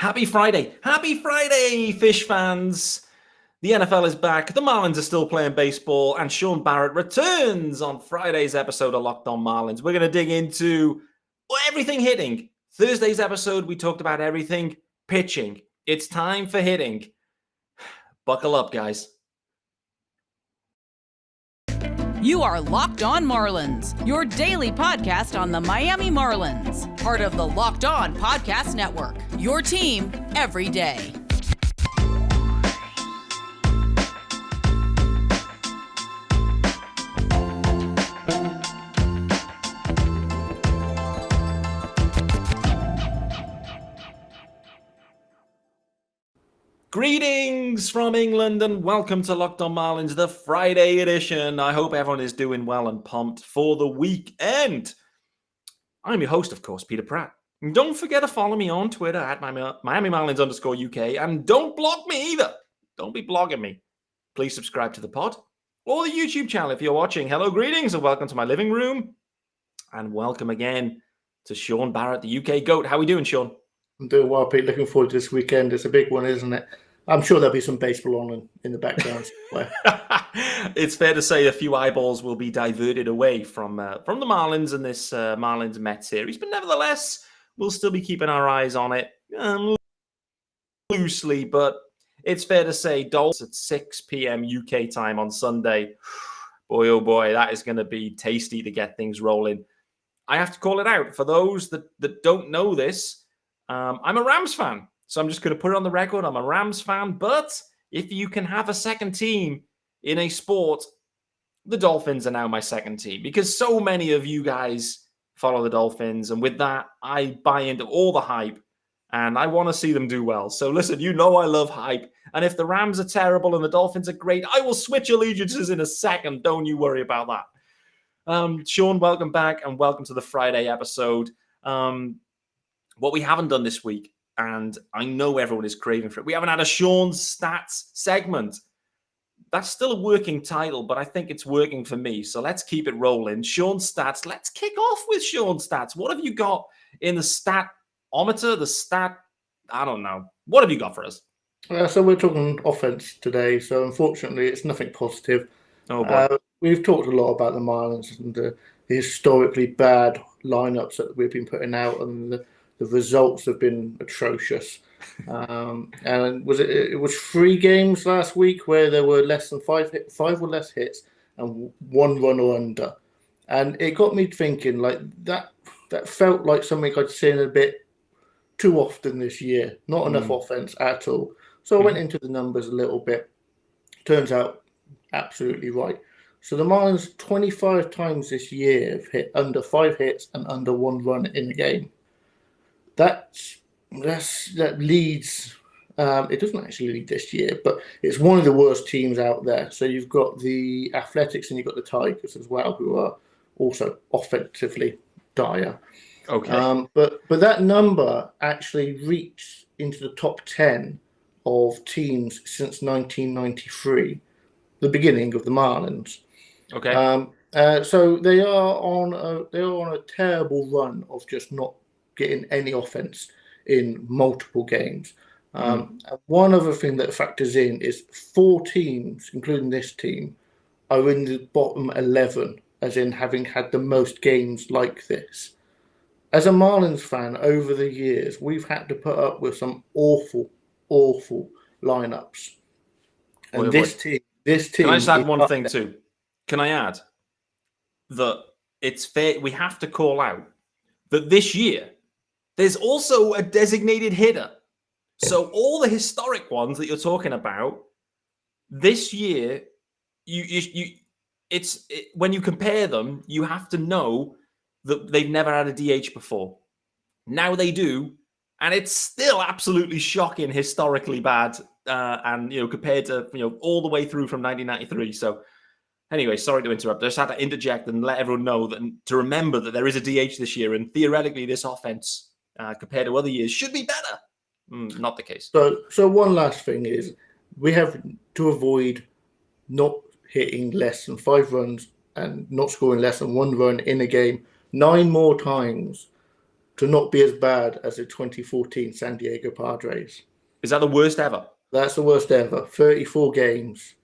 Happy Friday. Happy Friday, Fish fans. The NFL is back. The Marlins are still playing baseball. And Shaun Barrett returns on Friday's episode of Locked On Marlins. We're going to dig into everything hitting. Thursday's episode, we talked about everything pitching. It's time for hitting. Buckle up, guys. You are Locked On Marlins, your daily podcast on the Miami Marlins. Part of the Locked On Podcast Network, your team every day. Greetings from England and welcome to Locked On Marlins, the Friday edition. I hope everyone is doing well and pumped for the weekend. I'm your host, of course, Peter Pratt. And don't forget to follow me on Twitter at Miami Marlins_UK, and don't block me either. Don't be blogging me. Please subscribe to the pod or the YouTube channel if you're watching. Hello, greetings, and welcome to my living room. And welcome again to Shaun Barrett, the UK GOAT. How are we doing, Shaun? I'm doing well, Pete. Looking forward to this weekend. It's a big one, isn't it? I'm sure there'll be some baseball on in the background. It's fair to say a few eyeballs will be diverted away from the Marlins and this Marlins-Mets series. But nevertheless, we'll still be keeping our eyes on it loosely. But it's fair to say Dolphins at 6 p.m. UK time on Sunday. Boy, oh boy, that is going to be tasty to get things rolling. I have to call it out. For those that don't know this, I'm a Rams fan. So I'm just going to put it on the record. I'm a Rams fan. But if you can have a second team in a sport, the Dolphins are now my second team. Because so many of you guys follow the Dolphins. And with that, I buy into all the hype. And I want to see them do well. So listen, you know I love hype. And if the Rams are terrible and the Dolphins are great, I will switch allegiances in a second. Don't you worry about that. Shaun, welcome back. And welcome to the Friday episode. What we haven't done this week, and I know everyone is craving for it. We haven't had a Shaun's Stats segment. That's still a working title, but I think it's working for me. So let's keep it rolling. Shaun's Stats. Let's kick off with Shaun's Stats. What have you got in the statometer? I don't know. What have you got for us? So we're talking offense today. So unfortunately, it's nothing positive. Oh boy. We've talked a lot about the Marlins and the historically bad lineups that we've been putting out, and the results have been atrocious. And it was 3 games last week where there were less than five or less hits and 1 run or under. And it got me thinking, like, that felt like something I'd seen a bit too often this year. Not enough offense at all. So I went into the numbers a little bit. Turns out absolutely right. So the Marlins 25 times this year have hit under 5 hits and under 1 run in a game. That leads. It doesn't actually lead this year, but it's one of the worst teams out there. So you've got the Athletics and you've got the Tigers as well, who are also offensively dire. Okay. But that number actually reached into the top 10 of teams since 1993, the beginning of the Marlins. Okay. So they are on a terrible run of just not getting any offense in multiple games. And one other thing that factors in is 4 teams, including this team, are in the bottom 11, as in having had the most games like this. As a Marlins fan, over the years, we've had to put up with some awful, awful lineups. And this team. Can I just add one thing too? Can I add that it's fair? We have to call out that this year there's also a designated hitter. So all the historic ones that you're talking about this year, when you compare them, you have to know that they've never had a DH before. Now they do, and it's still absolutely shocking, historically bad, and compared to all the way through from 1993. So anyway, sorry to interrupt. I just had to interject and let everyone know that to remember that there is a DH this year, and theoretically this offense compared to other years should be better. Not the case. So one last thing is we have to avoid not hitting less than 5 runs and not scoring less than 1 run in a game 9 more times to not be as bad as the 2014 San Diego Padres. Is that the worst ever? That's the worst ever. 34 games.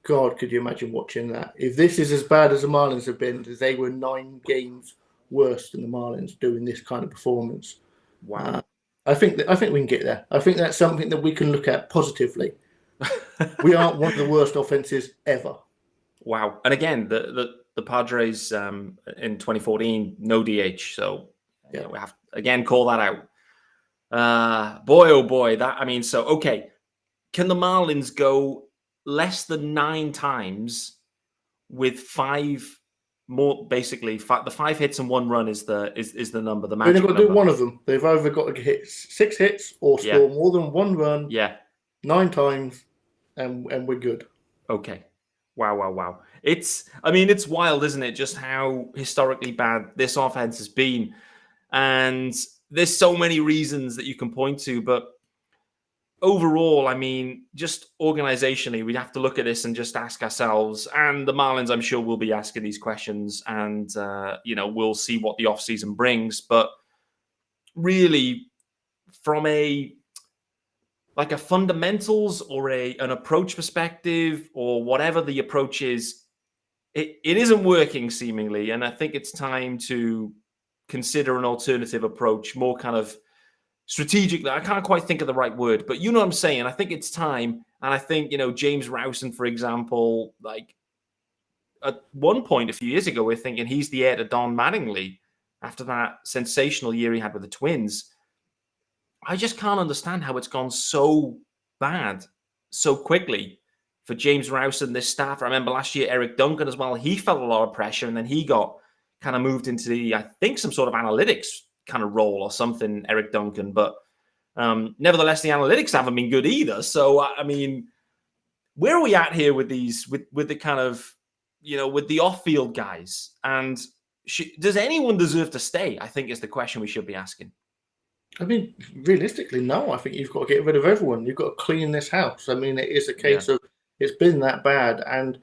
God, could you imagine watching that? If this is as bad as the Marlins have been, they were 9 games worse than the Marlins doing this kind of performance. Wow. I think we can get there. I think that's something that we can look at positively. We aren't one of the worst offenses ever. Wow. And again, the Padres in 2014, no DH. So we have to, again, call that out. Boy, oh boy. Okay. Can the Marlins go less than 9 times with 5 more? Basically, the 5 hits and 1 run is the number. The magic They've got to number. do one of them. They've either got to hit 6 hits or score more than 1 run. 9 times, and we're good. Okay. Wow. It's wild, isn't it? Just how historically bad this offense has been. And there's so many reasons that you can point to, but overall, just organizationally, we'd have to look at this and just ask ourselves, and the Marlins, I'm sure, will be asking these questions, and we'll see what the offseason brings. But really, from a fundamentals or an approach perspective, or whatever the approach is, it isn't working seemingly, and I think it's time to consider an alternative approach, more kind of strategically. I can't quite think of the right word, but you know what I'm saying. I think it's time, and I think James Rowson, for example, at one point a few years ago, we're thinking he's the heir to Don Mattingly after that sensational year he had with the Twins. I just can't understand how it's gone so bad so quickly for James Rowson, this staff. I remember last year, Eric Duncan as well. He felt a lot of pressure, and then he got kind of moved into I think some sort of analytics kind of role or something, Eric Duncan. But nevertheless, the analytics haven't been good either. So, where are we at here with these, with the kind of, with the off-field guys? And does anyone deserve to stay? I think is the question we should be asking. Realistically, no. I think you've got to get rid of everyone. You've got to clean this house. It is a case of it's been that bad. And,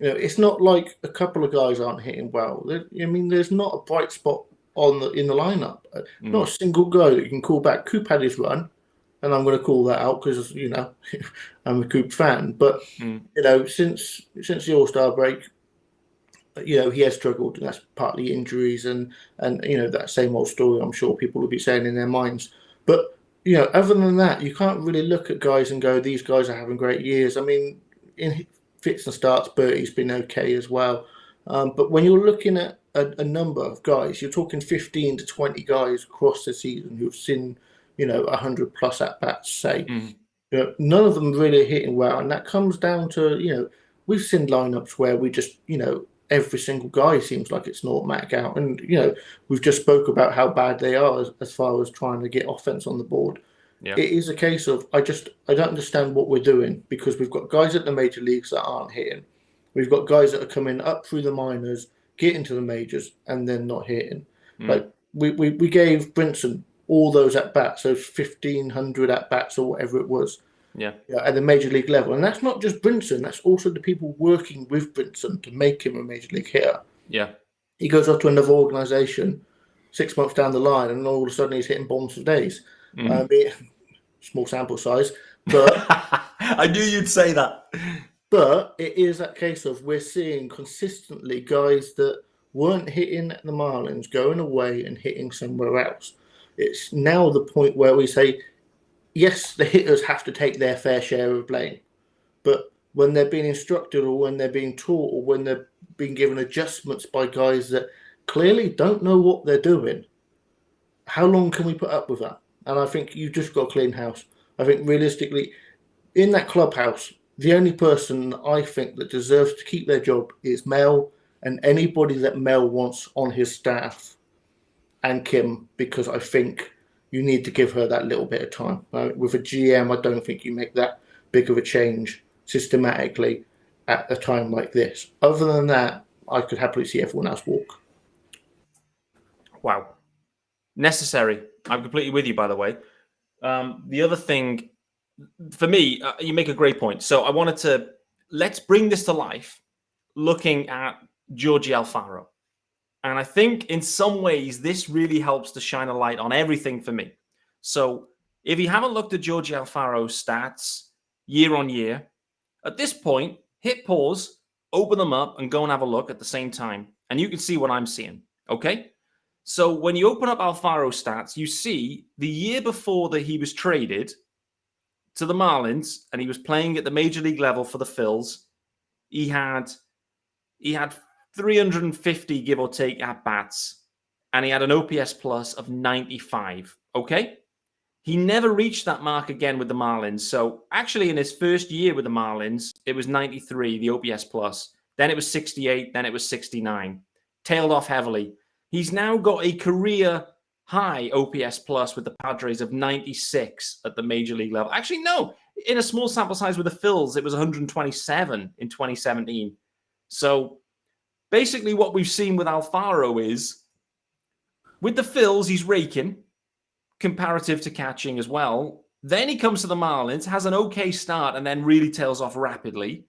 it's not like a couple of guys aren't hitting well. There's not a bright spot in the lineup. Not a single guy that you can call back. Coop had his run, and I'm going to call that out because, I'm a Coop fan. But, since the All-Star break, he has struggled, and that's partly injuries and that same old story I'm sure people will be saying in their minds. But, other than that, you can't really look at guys and go, these guys are having great years. In fits and starts, Bertie's been okay as well. But when you're looking at a number of guys, you're talking 15 to 20 guys across the season who've seen, 100 plus at-bats, say. None of them really hitting well. And that comes down to, we've seen lineups where we just, every single guy seems like it's an automatic out. And, we've just spoke about how bad they are as far as trying to get offense on the board. Yeah. It is a case of, I don't understand what we're doing, because we've got guys at the major leagues that aren't hitting. We've got guys that are coming up through the minors, getting to the majors, and then not hitting. Like we gave Brinson all those at-bats, those 1,500 at-bats or whatever it was. At the major league level. And that's not just Brinson, that's also the people working with Brinson to make him a major league hitter. He goes off to another organization 6 months down the line, and all of a sudden he's hitting bombs for days. Small sample size, but I knew you'd say that. But it is that case of we're seeing consistently guys that weren't hitting the Marlins going away and hitting somewhere else. It's now the point where we say, yes, the hitters have to take their fair share of blame. But when they're being instructed, or when they're being taught, or when they're being given adjustments by guys that clearly don't know what they're doing, how long can we put up with that? And I think you've just got to clean house. I think realistically, in that clubhouse, the only person I think that deserves to keep their job is Mel, and anybody that Mel wants on his staff, and Kim, because I think you need to give her that little bit of time. With a GM, I don't think you make that big of a change systematically at a time like this. Other than that, I could happily see everyone else walk. Wow. Necessary. I'm completely with you, by the way. The other thing, for me, you make a great point. So I let's bring this to life looking at Jorge Alfaro. And I think in some ways, this really helps to shine a light on everything for me. So if you haven't looked at Jorge Alfaro's stats year on year, at this point, hit pause, open them up, and go and have a look at the same time. And you can see what I'm seeing. Okay? So when you open up Alfaro's stats, you see the year before that he was traded to the Marlins and he was playing at the major league level for the Phils, he had 350 give or take at bats, and he had an OPS plus of 95. Okay? He never reached that mark again with the Marlins. So actually in his first year with the Marlins, it was 93, the OPS plus. Then it was 68, then it was 69. Tailed off heavily. He's now got a career high OPS plus with the Padres of 96 at the major league level. Actually, no. In a small sample size with the Phils, it was 127 in 2017. So basically what we've seen with Alfaro is with the Phils, he's raking comparative to catching as well. Then he comes to the Marlins, has an okay start, and then really tails off rapidly.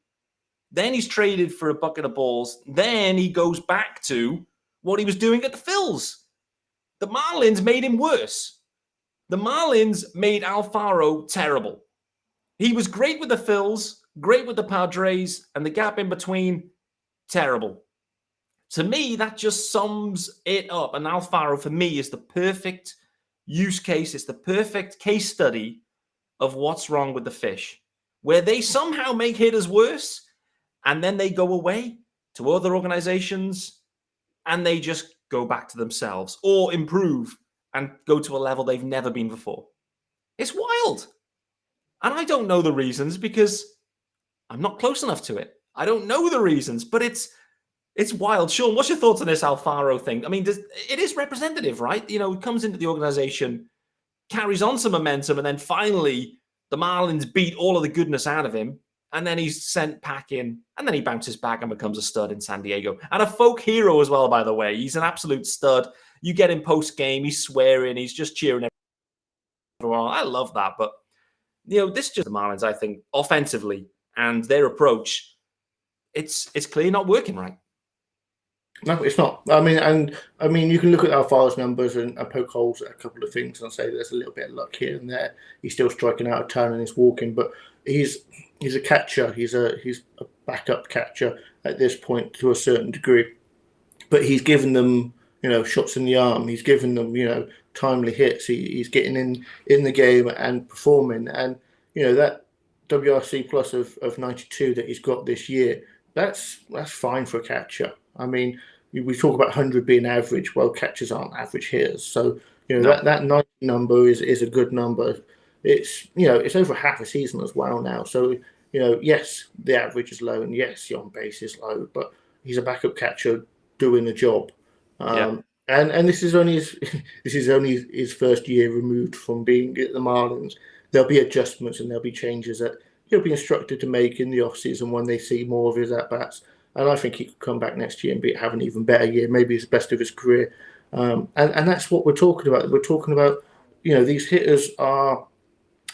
Then he's traded for a bucket of balls. Then he goes back to what he was doing at the Phils. The Marlins made him worse. The Marlins made Alfaro terrible. He was great with the Phils, great with the Padres, and the gap in between, terrible. To me, that just sums it up. And Alfaro, for me, is the perfect use case. It's the perfect case study of what's wrong with the fish, where they somehow make hitters worse, and then they go away to other organizations, and they just go back to themselves or improve and go to a level they've never been before. It's wild. And I don't know the reasons because I'm not close enough to it. I don't know the reasons, but it's wild. Shaun, what's your thoughts on this Alfaro thing? I mean, it is representative, right? You know, he comes into the organization, carries on some momentum, and then finally the Marlins beat all of the goodness out of him. And then he's sent packing, and then he bounces back and becomes a stud in San Diego. And a folk hero as well, by the way. He's an absolute stud. You get him post-game, he's swearing, he's just cheering everyone on. I love that. But, you know, this is just the Marlins, I think, offensively, and their approach, it's clearly not working right. No, it's not. I mean, you can look at Alfaro's numbers and poke holes at a couple of things and say there's a little bit of luck here and there. He's still striking out a ton and he's walking, but he's a catcher. He's a backup catcher at this point to a certain degree. But he's given them, you know, shots in the arm. He's given them, you know, timely hits. He's getting in the game and performing. And you know that WRC plus of 92 that he's got this year. That's fine for a catcher. I mean, we talk about 100 being average. Well, catchers aren't average hitters. So, you know, that 90 number is a good number. It's, you know, it's over half a season as well now. So, you know, yes, the average is low and yes, the on base is low, but he's a backup catcher doing the job. And this is only his first year removed from being at the Marlins. There'll be adjustments and there'll be changes that he'll be instructed to make in the offseason when they see more of his at-bats. And I think he could come back next year and have an even better year, maybe his best of his career. And that's what we're talking about. We're talking about, you know, these hitters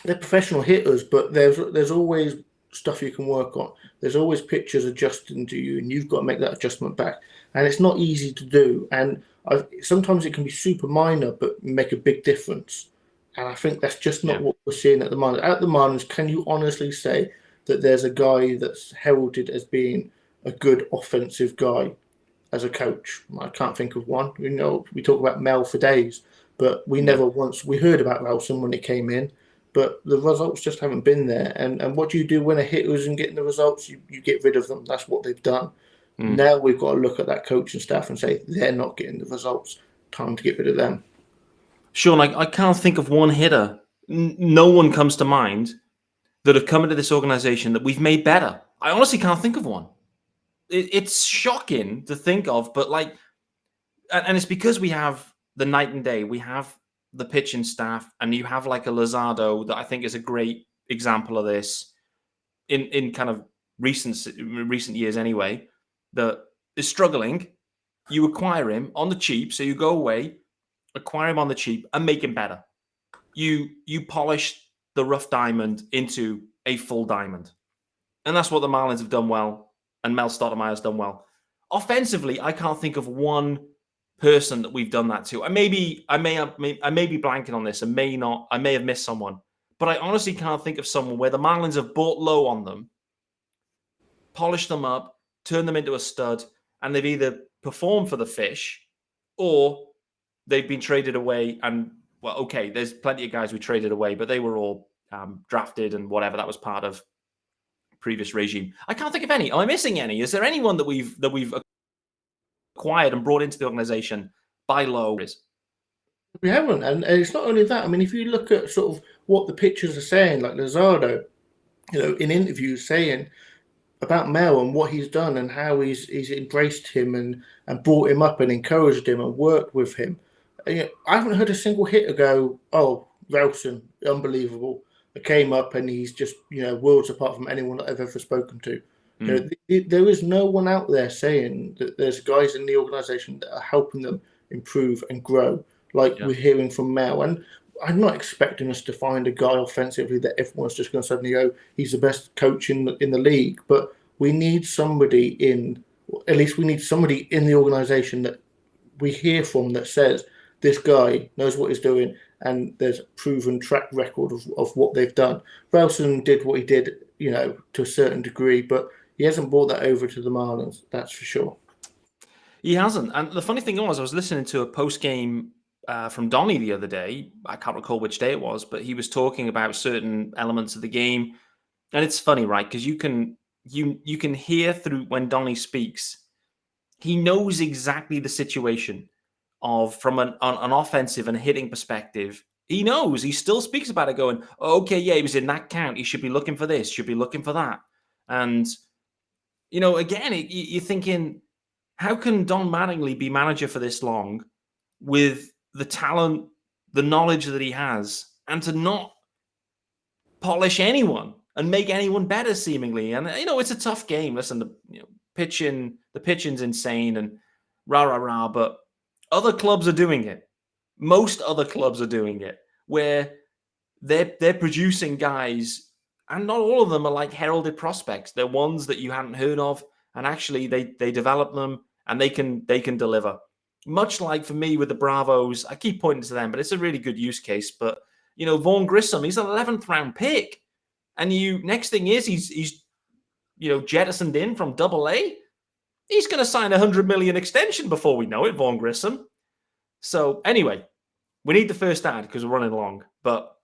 they're professional hitters, but there's always stuff you can work on. There's always pitchers adjusting to you, and you've got to make that adjustment back. And it's not easy to do. And sometimes it can be super minor, but make a big difference. And I think that's just not what we're seeing at the Marlins. At the Marlins, can you honestly say that there's a guy that's heralded as being a good offensive guy as a coach? I can't think of one. You know, we talk about Mel for days, but we heard about Ralston when he came in, but the results just haven't been there. And what do you do when a hitter isn't getting the results? You get rid of them. That's what they've done. Now we've got to look at that coaching staff and say they're not getting the results. Time to get rid of them. Shaun, I can't think of one hitter. No one comes to mind that have come into this organization that we've made better. I honestly can't think of one. It's shocking to think of, but and it's because we have the night and day. We have the pitching staff, and you have like a Luzardo that I think is a great example of this in kind of recent years anyway, that is struggling. You acquire him on the cheap, so you go away, acquire him on the cheap, and make him better. You polish the rough diamond into a full diamond. And that's what the Marlins have done well, and Mel Stottlemyre's done well. Offensively, I can't think of one person that we've done that to. I may be blanking on this, and I may have missed someone, but I honestly can't think of someone where the Marlins have bought low on them, polished them up, turned them into a stud, and they've either performed for the fish or they've been traded away. And well, okay, there's plenty of guys we traded away, but they were all drafted and whatever. That was part of previous regime. I can't think of any. Am I missing any? Is there anyone that we've acquired and brought into the organization by low? We haven't, and it's not only that. I mean, if you look at sort of what the pitchers are saying, like Luzardo, in interviews saying about Mel and what he's done and how he's embraced him and brought him up and encouraged him and worked with him. I haven't heard a single hitter go, "Oh, Ralston, unbelievable. I came up and he's just worlds apart from anyone that I've ever spoken to." There is no one out there saying that there's guys in the organization that are helping them improve and grow, like we're hearing from Mel. And I'm not expecting us to find a guy offensively that everyone's just going to suddenly go, he's the best coach in the league. But we need somebody at least we need somebody in the organization that we hear from that says, this guy knows what he's doing and there's a proven track record of what they've done. Ralston did what he did, to a certain degree, but he hasn't brought that over to the Marlins, that's for sure. He hasn't. And the funny thing was, I was listening to a post-game from Donnie the other day. I can't recall which day it was, but he was talking about certain elements of the game. And it's funny, right? Because you can hear through when Donnie speaks, he knows exactly the situation from an offensive and hitting perspective. He knows. He still speaks about it going, okay, yeah, he was in that count. He should be looking for this, should be looking for that. And, again, you're thinking, how can Don Mattingly be manager for this long with the talent, the knowledge that he has, and to not polish anyone and make anyone better seemingly? And, it's a tough game. Listen, the pitching's insane and rah, but other clubs are doing it. Most other clubs are doing it where they're producing guys, and not all of them are like heralded prospects. They're ones that you hadn't heard of, and actually they develop them and they can deliver. Much like for me with the Bravos, I keep pointing to them, but it's a really good use case. But Vaughn Grissom, he's an 11th round pick, and next thing is he's jettisoned in from AA. He's going to sign a $100 million extension before we know it, Vaughn Grissom. So anyway, we need the first ad because we're running long, but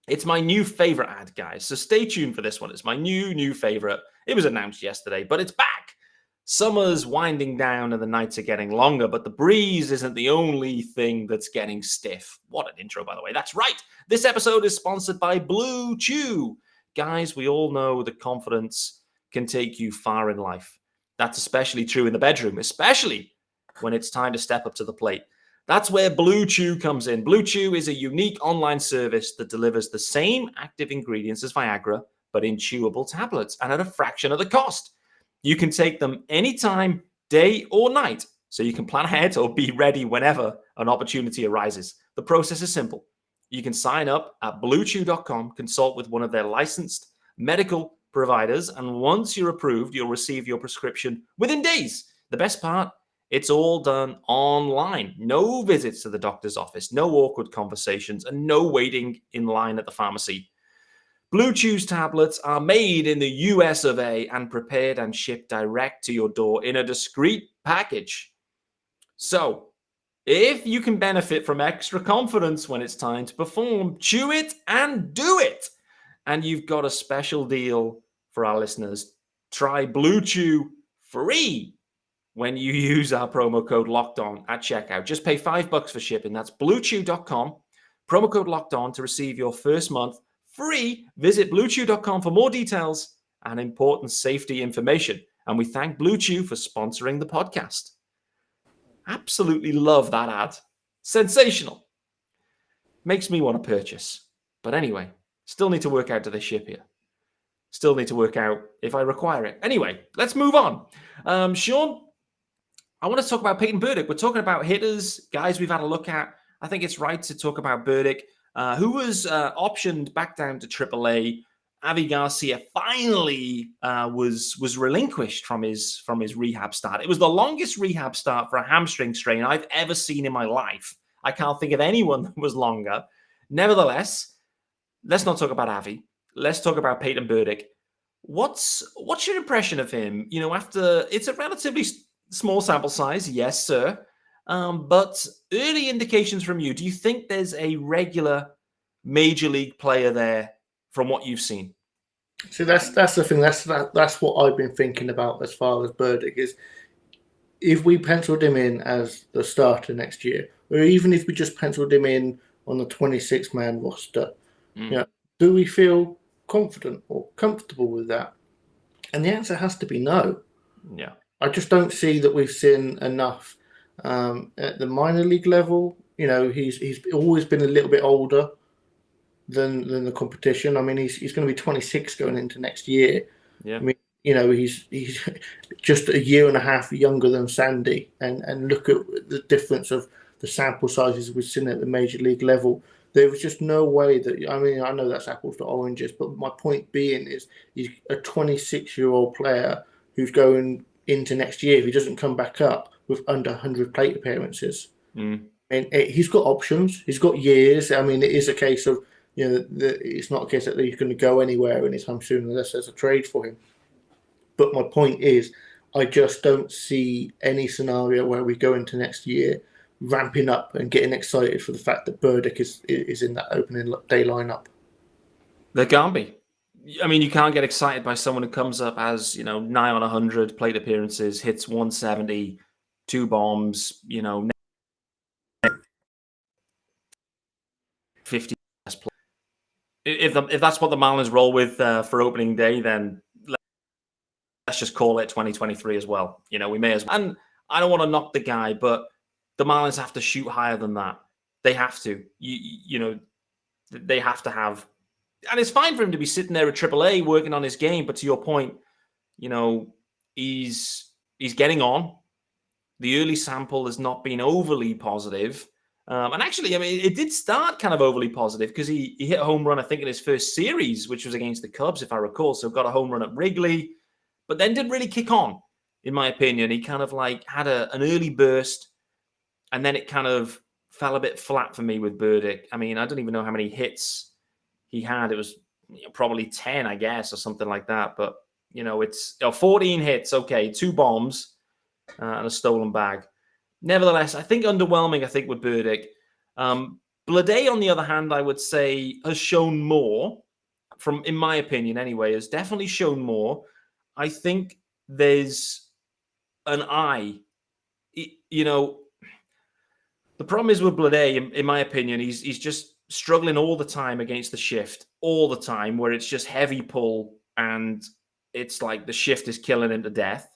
it's my new favorite ad, guys. So stay tuned for this one. It's my new favorite. It was announced yesterday, but it's back. Summer's winding down and the nights are getting longer, but the breeze isn't the only thing that's getting stiff. What an intro, by the way. That's right. This episode is sponsored by Blue Chew. Guys, we all know that confidence can take you far in life. That's especially true in the bedroom, especially when it's time to step up to the plate. That's where Blue Chew comes in. Blue Chew is a unique online service that delivers the same active ingredients as Viagra, but in chewable tablets and at a fraction of the cost. You can take them anytime, day or night, so you can plan ahead or be ready whenever an opportunity arises. The process is simple. You can sign up at bluechew.com, consult with one of their licensed medical providers, and once you're approved, you'll receive your prescription within days. The best part, it's all done online. No visits to the doctor's office, no awkward conversations, and no waiting in line at the pharmacy. Blue Chew's tablets are made in the US of A and prepared and shipped direct to your door in a discreet package. So, if you can benefit from extra confidence when it's time to perform, chew it and do it. And you've got a special deal for our listeners. Try Blue Chew free when you use our promo code LOCKEDON at checkout. Just pay $5 for shipping. That's bluechew.com. Promo code LOCKEDON to receive your first month free. Visit bluechew.com for more details and important safety information. And we thank Blue Chew for sponsoring the podcast. Absolutely love that ad. Sensational. Makes me want to purchase. But anyway, still need to work out do they ship here. Still need to work out if I require it. Anyway, let's move on. Shaun, I want to talk about Peyton Burdick. We're talking about hitters, guys we've had a look at. I think it's right to talk about Burdick, who was optioned back down to AAA Avi Garcia finally was relinquished from his rehab start. It was the longest rehab start for a hamstring strain I've ever seen in my life. I can't think of anyone that was longer. Nevertheless, let's not talk about Avi. Let's talk about Peyton Burdick. What's your impression of him? After it's a relatively small sample size, yes, sir. But early indications from you. Do you think there's a regular major league player there from what you've seen? See, that's the thing. That's what I've been thinking about as far as Burdick is. If we penciled him in as the starter next year, or even if we just penciled him in on the 26-man roster, do we feel confident or comfortable with that? And the answer has to be no. Yeah. I just don't see that we've seen enough at the minor league level. He's always been a little bit older than the competition. I mean, he's going to be 26 going into next year. Yeah. I mean, he's just a year and a half younger than Sandy, and look at the difference of the sample sizes we've seen at the major league level. There was just no way that, I mean, I know that's apples to oranges, but my point being is he's a 26-year-old player who's going into next year, if he doesn't come back up, with under 100 plate appearances. And he's got options. He's got years. I mean, it is a case of, it's not a case that he's going to go anywhere anytime soon unless there's a trade for him. But my point is, I just don't see any scenario where we go into next year ramping up and getting excited for the fact that Burdick is in that opening day lineup. There can't be. I mean, you can't get excited by someone who comes up as, 9 on 100 plate appearances, hits 170, 2 bombs, 50. If that's what the Marlins roll with for opening day, then let's just call it 2023 as well. We may as well. And I don't want to knock the guy, but the Marlins have to shoot higher than that. They have to. They have to have. And it's fine for him to be sitting there at AAA working on his game. But to your point, he's getting on. The early sample has not been overly positive. And actually, I mean, it did start kind of overly positive because he hit a home run, I think, in his first series, which was against the Cubs, if I recall. So got a home run at Wrigley, but then didn't really kick on, in my opinion. He kind of had an early burst, and then it kind of fell a bit flat for me with Burdick. I mean, I don't even know how many hits he had. It was probably 10, I guess, or something like that. But, it's 14 hits, okay, 2 bombs and a stolen bag. Nevertheless, I think underwhelming, with Burdick. Bleday, on the other hand, I would say has shown more, in my opinion anyway, has definitely shown more. I think there's an eye. The problem is with Bleday, in my opinion, he's just struggling all the time against the shift, all the time, where it's just heavy pull and it's like the shift is killing him to death.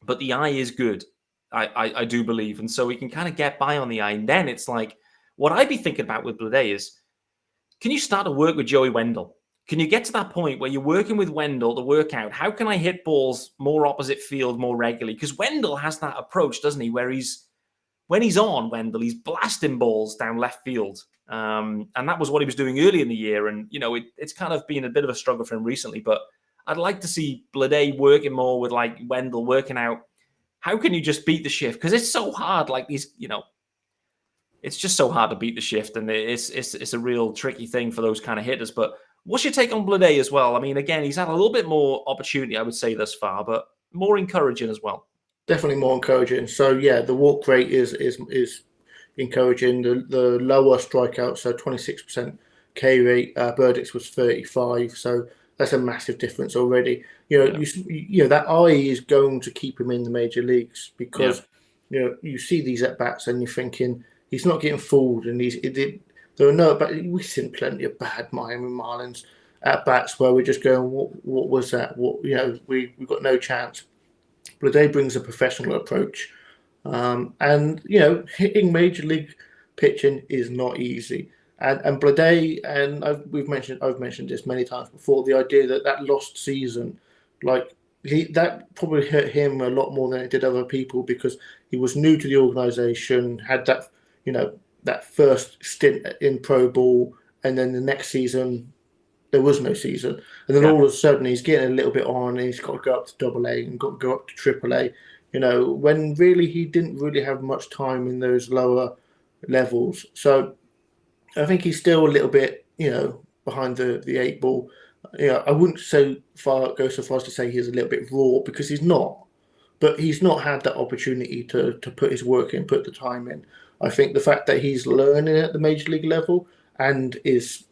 But the eye is good, I do believe. And so he can kind of get by on the eye. And then it's like, what I'd be thinking about with Bleday is, can you start to work with Joey Wendell? Can you get to that point where you're working with Wendell to work out, how can I hit balls more opposite field more regularly? Because Wendell has that approach, doesn't he, where when he's on Wendell, he's blasting balls down left field. And that was what he was doing early in the year. And, it's kind of been a bit of a struggle for him recently. But I'd like to see Bleday working more with Wendell, working out how can you just beat the shift? Because it's so hard, it's just so hard to beat the shift. And it's a real tricky thing for those kind of hitters. But what's your take on Bleday as well? I mean, again, he's had a little bit more opportunity, I would say, thus far, but more encouraging as well. Definitely more encouraging. So, yeah, the walk rate is encouraging. The lower strikeout, so 26% K rate. Burdick's was 35, so that's a massive difference already. That eye is going to keep him in the major leagues because you see these at bats and you're thinking he's not getting fooled, and there are no. But we've seen plenty of bad Miami Marlins at bats where we're just going, what was that? We've got no chance. Bleday brings a professional approach. And hitting major league pitching is not easy. And Bleday, and I've mentioned this many times before, the idea that lost season, that probably hurt him a lot more than it did other people because he was new to the organization, had that that first stint in pro ball, and then the next season there was no season. And then all of a sudden he's getting a little bit on, and he's got to go up to Double A and got to go up to Triple A. When really he didn't really have much time in those lower levels. So I think he's still a little bit, behind the eight ball. I wouldn't go so far as to say he's a little bit raw, because he's not. But he's not had that opportunity to put his work in, put the time in. I think the fact that he's learning at the major league level and is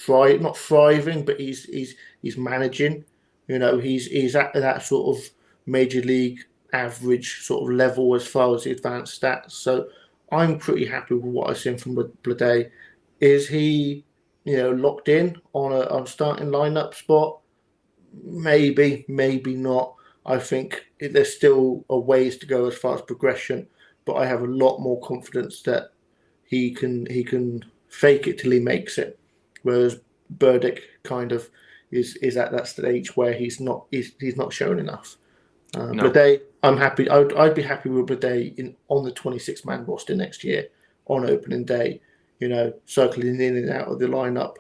not thriving, but he's managing. He's at that sort of major league average sort of level as far as the advanced stats. So I'm pretty happy with what I've seen from Bleday. Is he, locked in on a starting lineup spot? Maybe, maybe not. I think there's still a ways to go as far as progression, but I have a lot more confidence that he can fake it till he makes it. Whereas Burdick kind of is at that stage where he's not shown enough. No. Bleday, I'm happy. I'd be happy with Bleday on the 26-man roster next year on opening day. Circling in and out of the lineup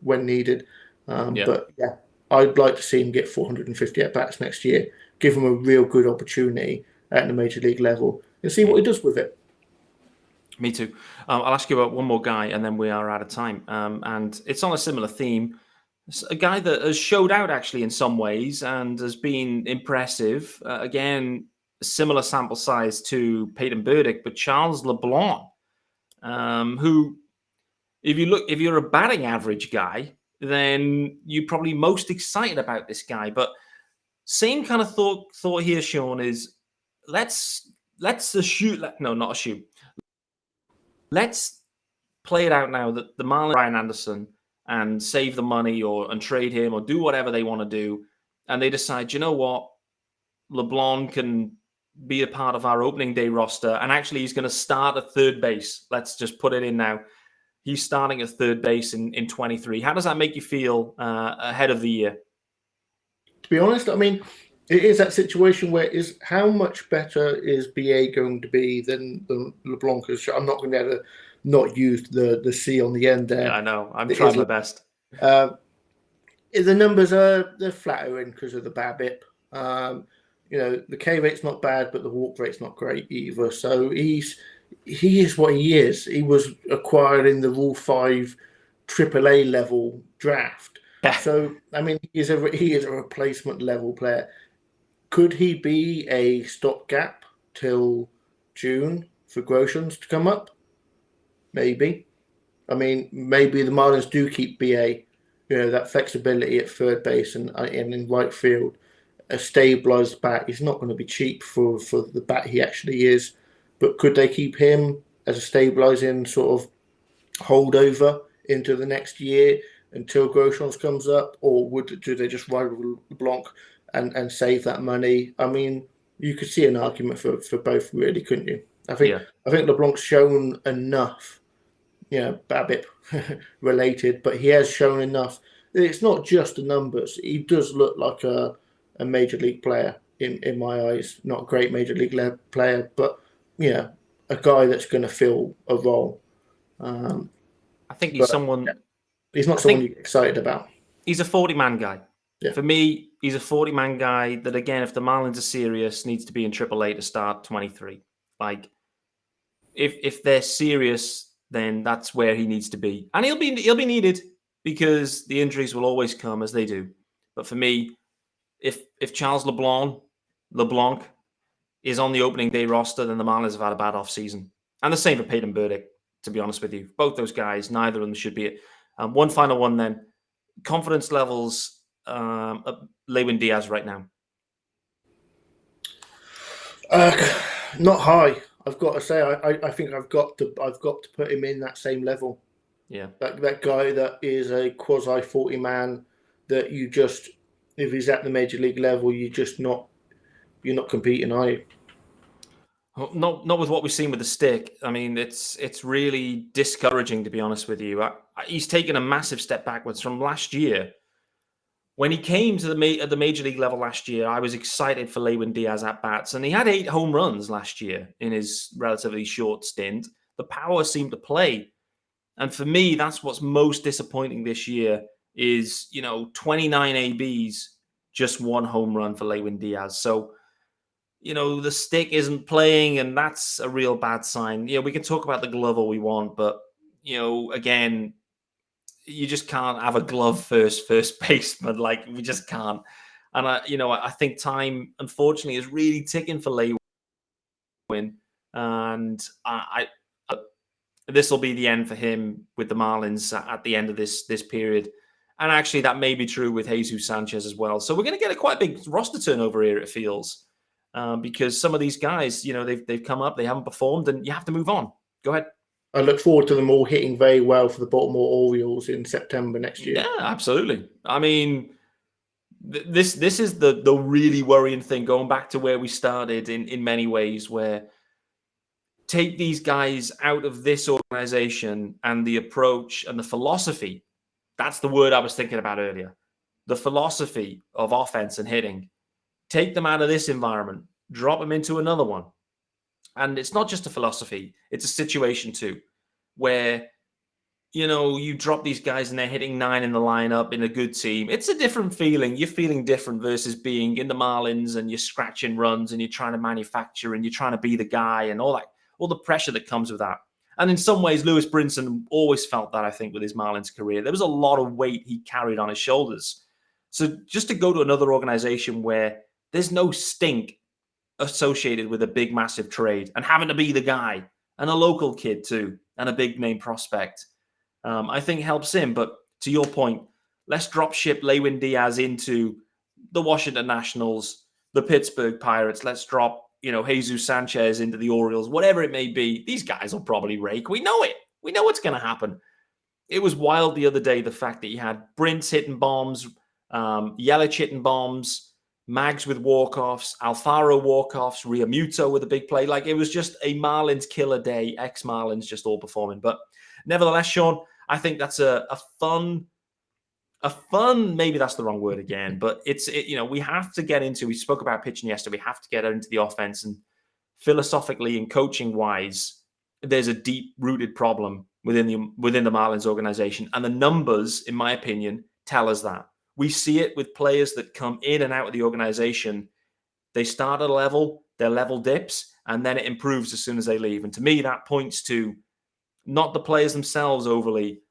when needed. But yeah, I'd like to see him get 450 at bats next year. Give him a real good opportunity at the major league level and see what he does with it. Me too. I'll ask you about one more guy, and then we are out of time. And it's on a similar theme. It's a guy that has showed out actually in some ways and has been impressive. Again, similar sample size to Peyton Burdick, but Charles LeBlanc, who, if you're a batting average guy, then you're probably most excited about this guy. But same kind of thought here, Shaun, is let's assume, no, not assume. Let's play it out now that the Marlins, Brian Anderson, and save the money and trade him or do whatever they want to do. And they decide, you know what? LeBlanc can be a part of our opening day roster. And actually he's going to start at third base. Let's just put it in now. He's starting at third base in 23. How does that make you feel ahead of the year? To be honest, I mean, it is that situation where how much better is BA going to be than LeBlanc? I'm not going to be able to not use the C on the end there. Yeah, I know. I'm trying my best. The numbers they're flattering because of the BABIP. The K rate's not bad, but the walk rate's not great either. So he is what he is. He was acquired in the Rule 5 AAA level draft. Yeah. So I mean, he is a replacement level player. Could he be a stopgap till June for Groshans to come up? Maybe. I mean, maybe the Marlins do keep BA, that flexibility at third base and in right field, a stabilised bat. He's not going to be cheap for the bat he actually is. But could they keep him as a stabilising sort of holdover into the next year until Groshans comes up? Or do they just ride with LeBlanc and save that money? I mean, you could see an argument for both, really, couldn't you? I think LeBlanc's shown enough, BABIP related, but he has shown enough. It's not just the numbers. He does look like a major league player in my eyes. Not a great major league player, but a guy that's going to fill a role. I think he's someone. He's not someone you get excited about. He's a 40-man guy. Yeah. For me, he's a 40-man guy that, again, if the Marlins are serious, needs to be in AAA to start 23. Like, if they're serious, then that's where he needs to be, and he'll be needed because the injuries will always come as they do. But for me, if Charles LeBlanc is on the opening day roster, then the Marlins have had a bad off season, and the same for Peyton Burdick. To be honest with you, both those guys, neither of them should be it. One final one then. Confidence levels of Lewin Diaz right now. Not high. I've got to say, I think I've got to put him in that same level. Yeah, that guy that is a quasi 40 man that you just, if he's at the major league level, you're not competing, are you? Not with what we've seen with the stick. I mean, it's really discouraging, to be honest with you. He's taken a massive step backwards from last year. When he came to at the major league level last year, I was excited for Lewin Diaz at bats, and he had 8 home runs last year in his relatively short stint. The power seemed to play, and for me, that's what's most disappointing this year. is, 29 ABs, just 1 home run for Lewin Diaz. So, the stick isn't playing, and that's a real bad sign. We can talk about the glove all we want, but, again, you just can't have a glove first baseman. Like, we just can't. And, I think time, unfortunately, is really ticking for Lewin. And this will be the end for him with the Marlins at the end of this period. And actually, that may be true with Jesus Sanchez as well. So we're going to get a quite big roster turnover here, it feels, because some of these guys, they've come up, they haven't performed, and you have to move on. Go ahead. I look forward to them all hitting very well for the Baltimore Orioles in September next year. Yeah, absolutely. I mean, this is the really worrying thing, going back to where we started in many ways, where take these guys out of this organization and the approach and the philosophy. That's the word I was thinking about earlier. The philosophy of offense and hitting. Take them out of this environment, drop them into another one. And it's not just a philosophy, it's a situation too, where, you drop these guys and they're hitting 9 in the lineup in a good team. It's a different feeling. You're feeling different versus being in the Marlins and you're scratching runs and you're trying to manufacture and you're trying to be the guy and all that, all the pressure that comes with that. And in some ways, Lewis Brinson always felt that, I think, with his Marlins career. There was a lot of weight he carried on his shoulders. So just to go to another organization where there's no stink associated with a big, massive trade and having to be the guy, and a local kid too, and a big name prospect, I think helps him. But to your point, let's drop ship Lewin Diaz into the Washington Nationals, the Pittsburgh Pirates. Let's drop, Jesus Sanchez into the Orioles, whatever it may be. These guys will probably rake. We know it. We know what's going to happen. It was wild the other day, the fact that you had Brintz hitting bombs, Yelich hitting bombs, Mags with walk-offs, Alfaro walk-offs, Realmuto with a big play. Like, it was just a Marlins killer day, ex-Marlins just all performing. But nevertheless, Shaun, I think that's a fun, maybe that's the wrong word again, but we have to get into, we spoke about pitching yesterday, we have to get into the offense, and philosophically and coaching-wise, there's a deep-rooted problem within the Marlins organization. And the numbers, in my opinion, tell us that. We see it with players that come in and out of the organization. They start at a level, their level dips, and then it improves as soon as they leave. And to me, that points to not the players themselves overly,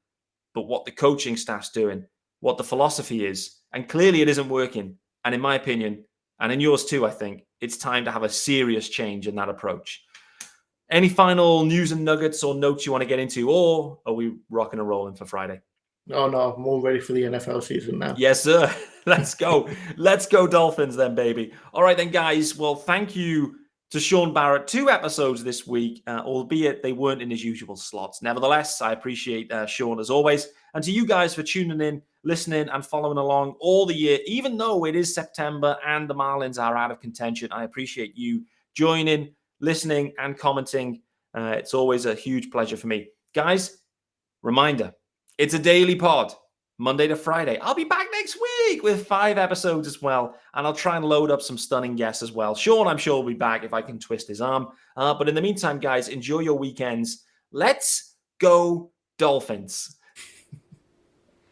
but what the coaching staff's doing, what the philosophy is. And clearly it isn't working. And in my opinion, and in yours too, I think, it's time to have a serious change in that approach. Any final news and nuggets or notes you want to get into, or are we rocking and rolling for Friday? Oh, no, I'm all ready for the NFL season now. Yes, sir. Let's go. Let's go Dolphins then, baby. All right then, guys. Well, thank you to Shaun Barrett. 2 episodes this week, albeit they weren't in his usual slots. Nevertheless, I appreciate Shaun as always. And to you guys for tuning in, listening, and following along all the year, even though it is September and the Marlins are out of contention. I appreciate you joining, listening, and commenting. It's always a huge pleasure for me. Guys, reminder, it's a daily pod, Monday to Friday. I'll be back next week with 5 episodes as well, and I'll try and load up some stunning guests as well. Shaun, I'm sure, will be back if I can twist his arm. But in the meantime, guys, enjoy your weekends. Let's go Dolphins.